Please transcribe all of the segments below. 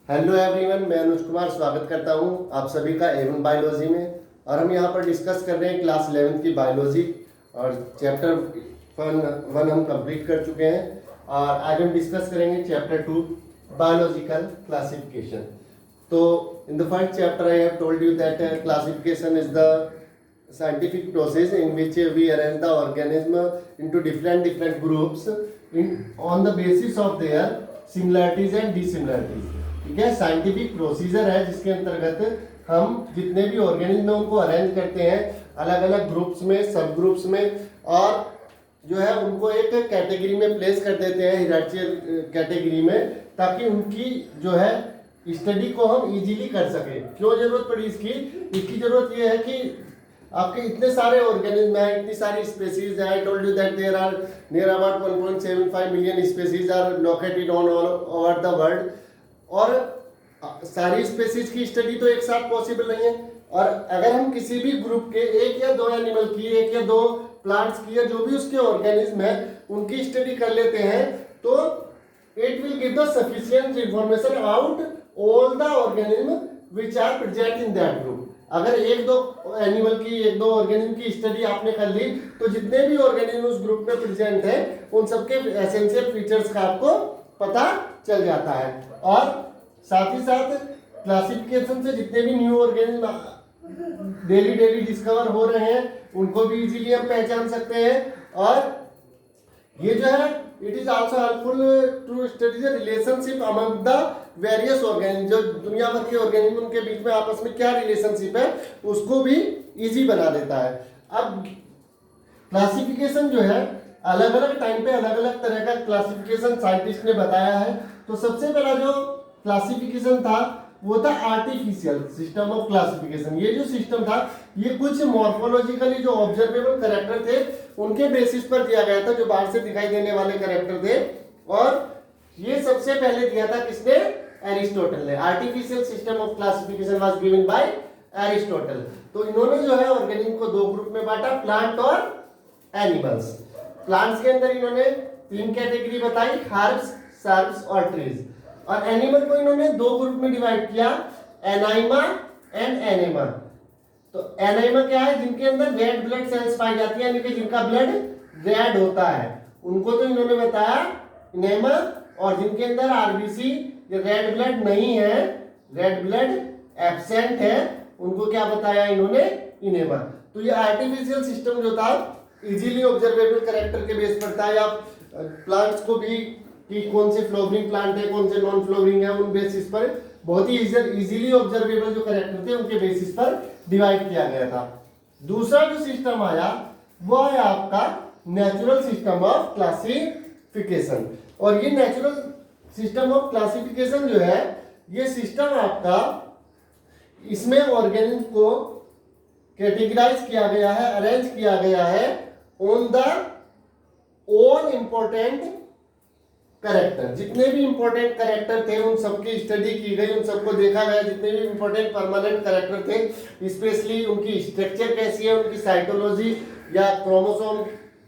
Hello everyone, मैं अनुज कुमार स्वागत करता हूं आप सभी का एवन बायोलॉजी में। और हम यहां पर डिस्कस कर रहे हैं क्लास 11th की बायोलॉजी और चैप्टर वन हम कंप्लीट कर चुके हैं और आज हम डिस्कस करेंगे चैप्टर 2 बायोलॉजिकल क्लासिफिकेशन। तो in the first chapter I have told you that classification is the scientific process in which we arrange the organism into different groups on the basis of their similarities and dissimilarities। ठीक है, scientific procedure है जिसके अंतर्गत हम जितने भी organism है उनको अरेंज करते हैं अलग अलग ग्रुप्स में, सब ग्रुप्स में, और जो है उनको एक कैटेगरी में प्लेस कर देते हैं, हियरार्चिकल कैटेगरी में, ताकि उनकी जो है स्टडी को हम इजीली कर सकें। क्यों जरूरत पड़ी इसकी जरूरत यह है कि आपके इतने सारे ऑर्गेनिज्म हैं, इतनी सारी स्पेसीज हैं। I told you that there are near about 1.75 million species are located on all over the world. और सारी स्पेसीज की स्टडी तो एक साथ पॉसिबल नहीं है। और अगर हम किसी भी ग्रुप के एक या दो एनिमल की, एक या दो प्लांट्स की, या जो भी उसके ऑर्गेनिज्म है उनकी स्टडी कर लेते हैं, तो it will give the sufficient information about all the organism which are present in that group. अगर एक दो एनिमल की, एक दो ऑर्गेनिज्म की स्टडी आपने कर ली, तो जितने भी ऑर्गेनिज्म उस ग्रुप में प्रेजेंट है उन सबके एसेंशियल फीचर्स का आपको पता चल जाता है। और साथ ही साथ क्लासिफिकेशन से जितने भी न्यू ऑर्गेनिज्म डेली डिस्कवर हो रहे हैं उनको भी इजीली हम पहचान सकते हैं। और ये जो है it is also helpful to study the relationship among the various organism. जो दुनिया भर के ऑर्गेनिज्म उनके बीच में आपस में क्या रिलेशनशिप है उसको भी इजी बना देता है। अब क्लासिफिकेशन जो है अलग अलग टाइम पे अलग अलग तरह का क्लासिफिकेशन साइंटिस्ट ने बताया है। तो सबसे पहला जो क्लासिफिकेशन था वो था आर्टिफिशियल सिस्टम ऑफ क्लासिफिकेशन। ये जो सिस्टम था ये कुछ मॉर्फोलॉजिकली जो ऑब्जर्वेबल कैरेक्टर थे उनके बेसिस पर दिया गया था, जो बाहर से दिखाई देने वाले कैरेक्टर थे। और ये सबसे पहले दिया था किसने? एरिस्टोटल ने। Artificial system of classification was given bye Aristotle. तो इन्होंने जो है ऑर्गेनिज्म को दो ग्रुप में बांटा, प्लांट और एनिमल्स। प्लांट्स के अंदर इन्होंने तीन कैटेगरी बताई, हर्ब्स, सर्ब्स और ट्रीज। और एनिमल को इन्होंने दो ग्रुप में डिवाइड किया, एनाइमा एंड एनेमा। तो एनाइमा क्या है? जिनके अंदर रेड ब्लड सेल्स पाई जाती है, यानी कि जिनका ब्लड रेड होता है, उनको तो इन्होंने बताया एनेमा। और जिनके अंदर आरबीसी रेड ब्लड नहीं है, रेड ब्लड एब्सेंट है, उनको क्या बताया इन्होंने? इनेमा। तो ये आर्टिफिशियल सिस्टम जो था इजीली ऑब्जर्वेबल कैरेक्टर के बेस पर था, या प्लांट्स को भी कि कौन से फ्लोवरिंग प्लांट है, कौन से नॉन फ्लोवरिंग है, उन बेसिस पर बहुत ही इजीली ऑब्जर्वेबल जो कैरेक्टर थे उनके बेसिस पर डिवाइड किया गया था। दूसरा जो सिस्टम आया वो है आपका नेचुरल सिस्टम ऑफ क्लासिफिकेशन। और ये नेचुरल सिस्टम ऑफ क्लासिफिकेशन जो है ये सिस्टम आपका, इसमें ऑर्गेनिज्म को कैटेगराइज किया गया है, अरेंज किया गया है on the all important character. जितने भी इंपॉर्टेंट कैरेक्टर थे उन सबकी स्टडी की गई, उन सबको देखा गया। जितने भी इंपॉर्टेंट परमानेंट कैरेक्टर थे, स्पेशली उनकी स्ट्रक्चर कैसी है, उनकी साइटोलॉजी या क्रोमोसोम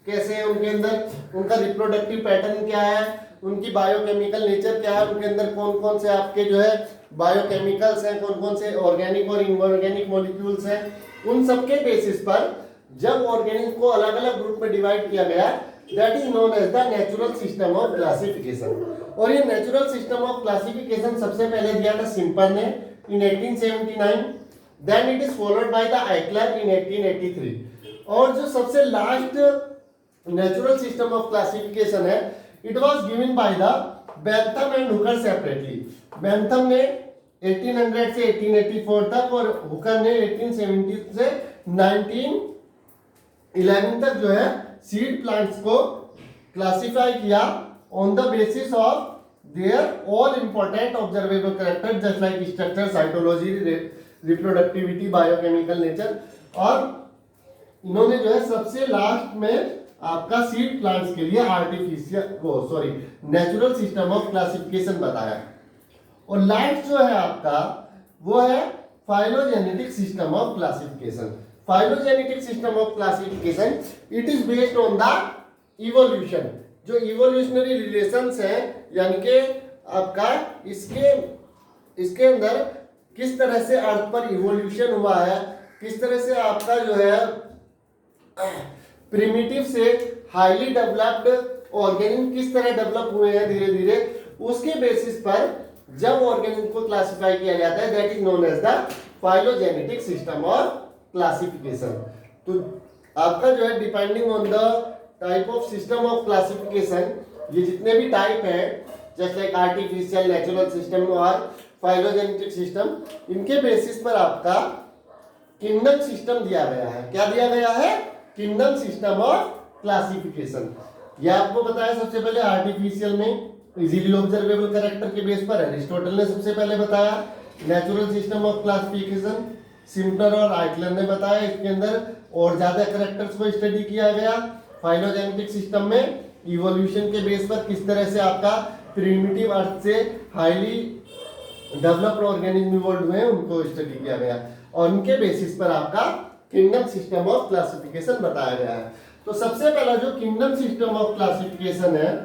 कैसे है उनके अंदर, उनका रिप्रोडक्टिव पैटर्न क्या है, उनकी बायोकेमिकल नेचर क्या है, उनके अंदर कौन कौन से आपके जो है बायोकेमिकल्स हैं, कौन कौन से ऑर्गेनिक और इनऑर्गेनिक मॉलिक्यूल्स हैं, उन सबके बेसिस पर जब ऑर्गेनिज्म को अलग अलग ग्रुप में डिवाइड किया गया, that is known as the natural system of classification. और ये नेचुरल सिस्टम ऑफ क्लासिफिकेशन सबसे पहले दिया था सिम्पर ने in 1879, then it is followed by the Eichler in 1883। और जो सबसे last natural system of classification है, it was given by the Bentham and Hooker separately. Bentham ने 1800 से 1884 तक और हुकर ने 1870 से 1911 तक जो है सीड प्लांट्स को क्लासिफाई किया on the basis of their all important observable character just like structure, cytology, reproductivity, biochemical nature. और इन्होंने जो है सबसे लास्ट में आपका सीड प्लांट्स के लिए नेचुरल सिस्टम ऑफ क्लासिफिकेशन बताया। और लास्ट जो है आपका वो है phylogenetic system of classification. Phylogenetic system of classification it is based on the evolution. जो इवोल्यूशनरी रिलेशंस हैं, यानी कि आपका इसके इसके अंदर किस तरह से अर्थ पर इवोल्यूशन हुआ है, किस तरह से आपका जो है प्रिमिटिव से हाईली डेवलप्ड ऑर्गेनिज्म किस तरह डेवलप हुए हैं धीरे धीरे, उसके बेसिस पर जब ऑर्गेनिज्म को क्लासिफाई किया जाता है, that is known as the phylogenetic system of classification. तो आपका जो है depending on the type of system of classification, ये जितने भी टाइप है just like artificial, natural system और फाइलोजेनेटिक सिस्टम, इनके बेसिस पर आपका किंगडम सिस्टम दिया गया है। क्या दिया गया है? Kingdom system of classification. ये आपको बताया सबसे पहले आर्टिफिशियल में इजीली ऑब्जर्वेबल कैरेक्टर के बेस पर एरिस्टोटल ने सबसे पहले बताया। Natural system of classification simpler और आइटलर ने बताया, इसके अंदर और ज्यादा कैरेक्टर्स को स्टडी किया गया। फाइलोजेनेटिक सिस्टम में इवोल्यूशन के बेस पर किस तरह से आपका प्रिमिटिव अर्थ से हाईली डेवलप्ड ऑर्गेनिज्म इवॉल्व हुए हैं उनको स्टडी किया गया, और उनके बेसिस पर आपका किंगडम सिस्टम ऑफ क्लासिफिकेशन बताया गया है। तो सबसे पहला जो किंगडम सिस्टम ऑफ क्लासिफिकेशन है,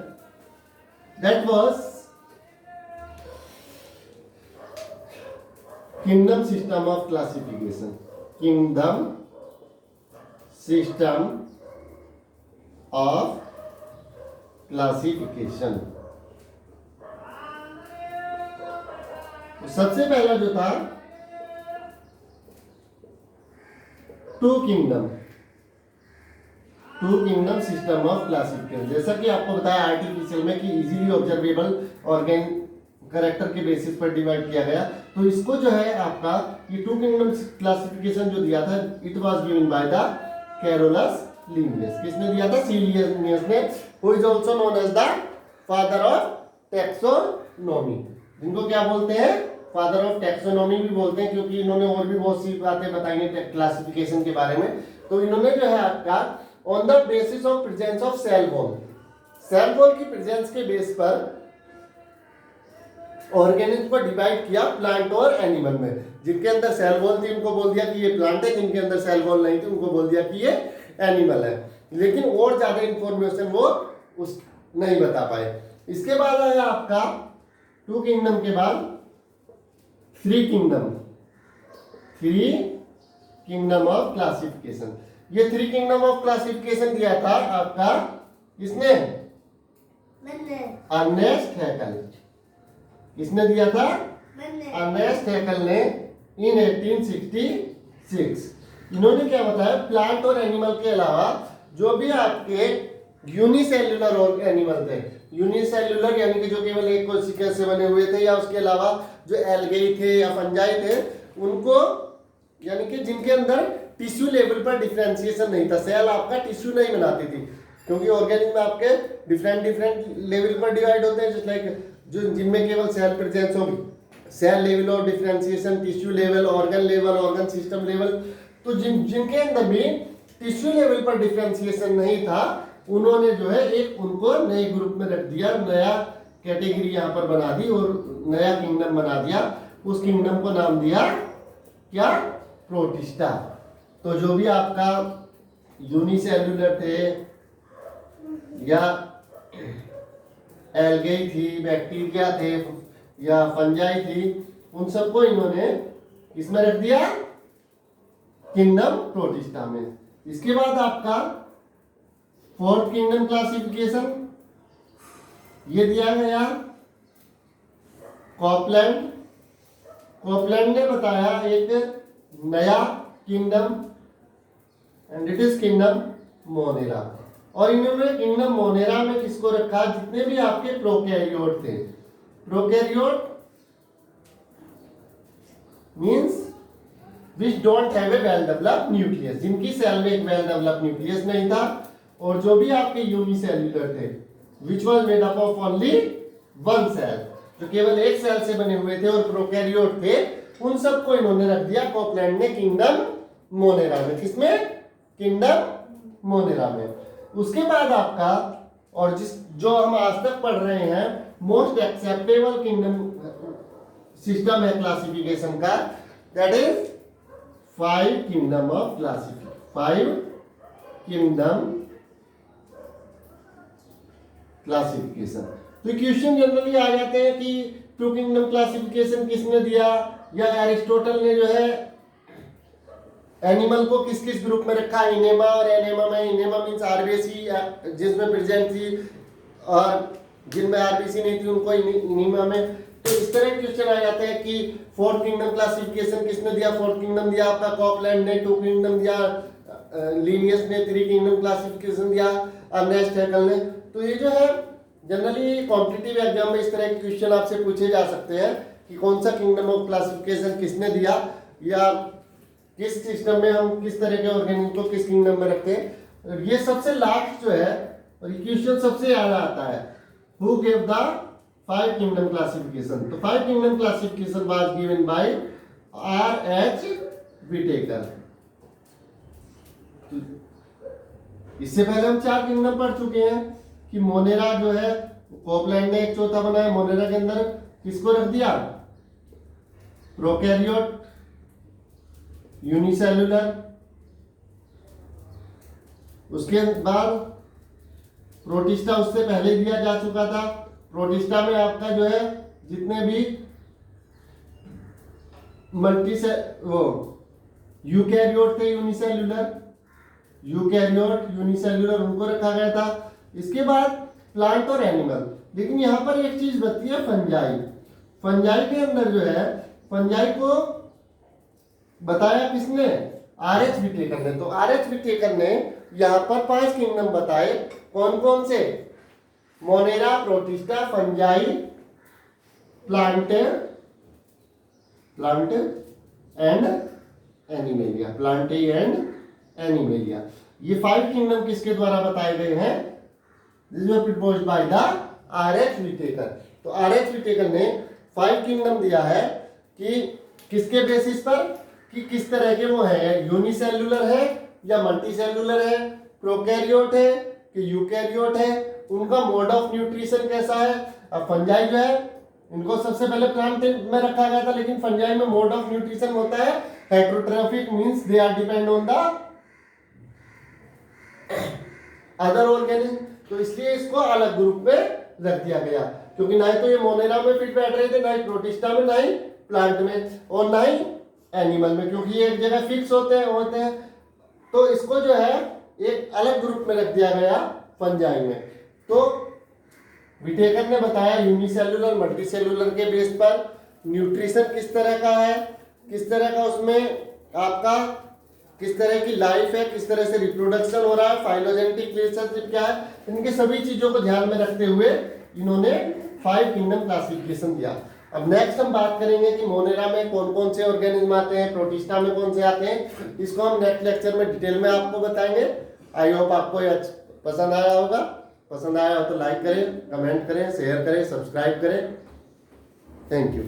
that was kingdom system of classification. Kingdom system of classification. सबसे पहला जो था two kingdom system of classification. जैसा कि आपको बताया आर्टिफिशियल में कि इजीली ऑब्जर्वेबल ऑर्गेन कैरेक्टर के बेसिस पर डिवाइड किया गया, तो इसको जो है आपका ये टू किंगडम क्लासिफिकेशन जो दिया था, it was given by the Carolus Linnaeus. किसने दिया था? सी लिनियस ने, who is also known as the father of taxonomy. जिनको क्या बोलते हैं? फादर ऑफ टैक्सोनॉमी भी बोलते हैं, क्योंकि इन्होंने और भी बहुत सी बातें बताई हैं क्लासिफिकेशन के बारे में। तो इन्होंने जो है आपका on the basis of presence of cell wall की प्रेजेंस के बेस पर ऑर्गेनिज्म को डिवाइड किया प्लांट और एनिमल में। जिनके अंदर सेल वॉल थी उनको बोल दिया कि ये प्लांट है, जिनके अंदर सेल वॉल नहीं थी उनको बोल दिया कि ये एनिमल है। लेकिन और ज्यादा इंफॉर्मेशन वो उस नहीं बता पाए। इसके बाद आया आपका टू किंगडम के बाद थ्री किंगडम ऑफ क्लासिफिकेशन। ये थ्री किंगडम ऑफ क्लासिफिकेशन दिया था आपका किसने? अर्नेस्ट हैकल। किसने दिया था? अर्नेस्ट हैकल ने इन 1866। इन्होंने क्या बताया? प्लांट और एनिमल के अलावा जो भी आपके यूनिसेल्युलर एनिमल थे, यूनिसेल्युलर यानी कि जो केवल एक कोशिका से बने हुए थे, या उसके अलावा जो एल्गेई थे या फंजाई थे, उनको यानी कि जिनके अंदर टिश्यू लेवल पर डिफरेंशिएशन नहीं था, सेल आपका टिश्यू नहीं बनाती थी, क्योंकि ऑर्गेनिज्म आपके डिफरेंट लेवल पर डिवाइड होते हैं, जस्ट लाइक जो जिनमें केवल सेल प्रेजेंस होगी, cell level of differentiation, tissue level, organ level, organ system level. तो जिनके अंदर भी टिश्यू लेवल पर डिफरेंशिएशन नहीं था, उन्होंने जो है एक उनको नए ग्रुप में रख दिया, नया कैटेगरी यहाँ पर बना दी और नया किंगडम बना दिया। उस किंगडम को नाम दिया क्या? प्रोटिस्टा। तो जो भी आपका यूनिसेल्युलर थे या एल्गेई थी, बैक्टीरिया थे या फंजाई थी, उन सबको इन्होंने किसमें रख दिया? किंगडम प्रोटिस्टा में। इसके बाद आपका फोर्थ किंगडम क्लासिफिकेशन ये दिया गया कॉपलैंड ने बताया एक नया kingdom, and it is kingdom Monera. और इन्होंने किंगडम मोनेरा में किसको रखा? जितने भी आपके प्रोकैरियोट थे। Prokaryote means which don't have a well developed nucleus, जिनकी सेल में एक वेल डेवलप्ड न्यूक्लियस नहीं था। और जो भी आपके यूनिसेल्युलर थे, which was made up of only one cell, जो केवल एक सेल से बने हुए थे और प्रोकैरियोट थे, उन सबको इन्होंने रख दिया कॉपलैंड ने किंगडम मोनेरा में। किसमें? किंगडम मोनेरा में। उसके बाद आपका और जो हम आज तक पढ़ रहे हैं मोस्ट एक्सेप्टेबल किंगडम सिस्टम है क्लासिफिकेशन का, that is five kingdom of classification. Five kingdom classification. तो क्वेश्चन जनरली आ जाते हैं कि टू किंगडम क्लासिफिकेशन किसने दिया, या एरिस्टोटल ने जो है एनिमल को किस किस ग्रुप में रखा, इनेमा और एनेमा में। इनेमा मीन्स आरबीसी जिसमें प्रेजेंट थी, और जिनमें आरबीसी नहीं थी उनको इनेमा में। तो इस तरह के क्वेश्चन आ जाते हैं कि फोर्थ किंगडम क्लासिफिकेशन किसने दिया, फोर्थ किंगडम दिया आपका कॉपलैंड ने, टू किंगडम दिया लिनियस ने, थ्री किंगडम क्लासिफिकेशन दिया अर्नेस्ट हैकल ने। तो ये जो है जनरली कॉम्पिटिटिव एग्जाम में इस तरह के क्वेश्चन आपसे पूछे जा सकते हैं कि कौन सा किंगडम ऑफ क्लासिफिकेशन किसने दिया, या किस सिस्टम में हम किस तरह के ऑर्गेनिज्म को किस किंगडम में रखते हैं। ये सबसे लास्ट जो है और ये क्वेश्चन सबसे ज्यादा आता है, who give the 5 kingdom classification. तो 5 kingdom classification was given bye R.H. Whittaker। इससे पहले हम 4 किंगडम पढ़ चुके हैं कि मोनेरा जो है कॉपलैंड ने एक चौथा बनाया, मोनेरा के अंदर किसको रख दिया, प्रोकैरियोट, यूनिसेलुलर। उसके बाद प्रोटिस्टा उससे पहले दिया जा चुका था। प्रोटिस्टा में आपका जो है जितने भी मल्टी से वो यूकैरियोट थे यूकैरियोट यूनिसेलुलर उनको रखा गया था। इसके बाद प्लांट और एनिमल। लेकिन यहाँ पर एक चीज बचती है, फंजाई। फंजाई के अंदर जो है फंजाई को बताया किसने, R.H. Whittaker ने। तो R.H. Whittaker ने यहाँ पर 5 किंगडम बताए, कौन कौन से, Monera, protista, fungi, plant and animalia, plant and animalia. ये 5 किंगडम किसके द्वारा बताए गए हैं, this was proposed by the R.H. Whittaker। तो R.H. Whittaker ने 5 किंगडम दिया है कि किसके बेसिस पर, कि किस तरह के वो है, यूनिसेलुलर है या मल्टीसेलुलर है, प्रोकैरियोट है कि यूकैरियोट है, उनका मोड ऑफ न्यूट्रिशन कैसा है। अब फंजाई जो है इनको सबसे पहले प्लांट में रखा गया था, लेकिन फंजाई में मोड ऑफ न्यूट्रिशन होता है heterotrophic, means they are depend on the other organism. तो इसलिए इसको अलग ग्रुप में रख दिया गया, क्योंकि ना ही तो ये मोनेरा में फिट बैठ रहे थे, ना ही प्रोटिस्टा में, ना ही प्लांट में, और ना ही एनिमल में, क्योंकि ये एक जगह फिक्स होते हैं। तो इसको जो है एक अलग ग्रुप में रख दिया गया फंजाई में। तो विटेकर ने बताया यूनिसेलुलर मल्टीसेलुलर के बेस पर न्यूट्रिशन किस तरह का है, किस तरह का उसमें आपका किस तरह की लाइफ है, किस तरह से रिप्रोडक्शन हो रहा है, फाइलोजेनेटिक रिलेशनशिप क्या है, इनके सभी चीजों को ध्यान में रखते हुए इन्होंने 5 किंगडम क्लासिफिकेशन दिया। अब नेक्स्ट हम बात करेंगे कि मोनेरा में कौन कौन से ऑर्गेनिज्म आते हैं, प्रोटिस्टा में कौन से आते हैं। इसको हम नेक्स्ट लेक्चर में डिटेल में आपको बताएंगे। आई होप आपको ये पसंद आया होगा। पसंद आया हो तो लाइक करें, कमेंट करें, शेयर करें, सब्सक्राइब करें। Thank you.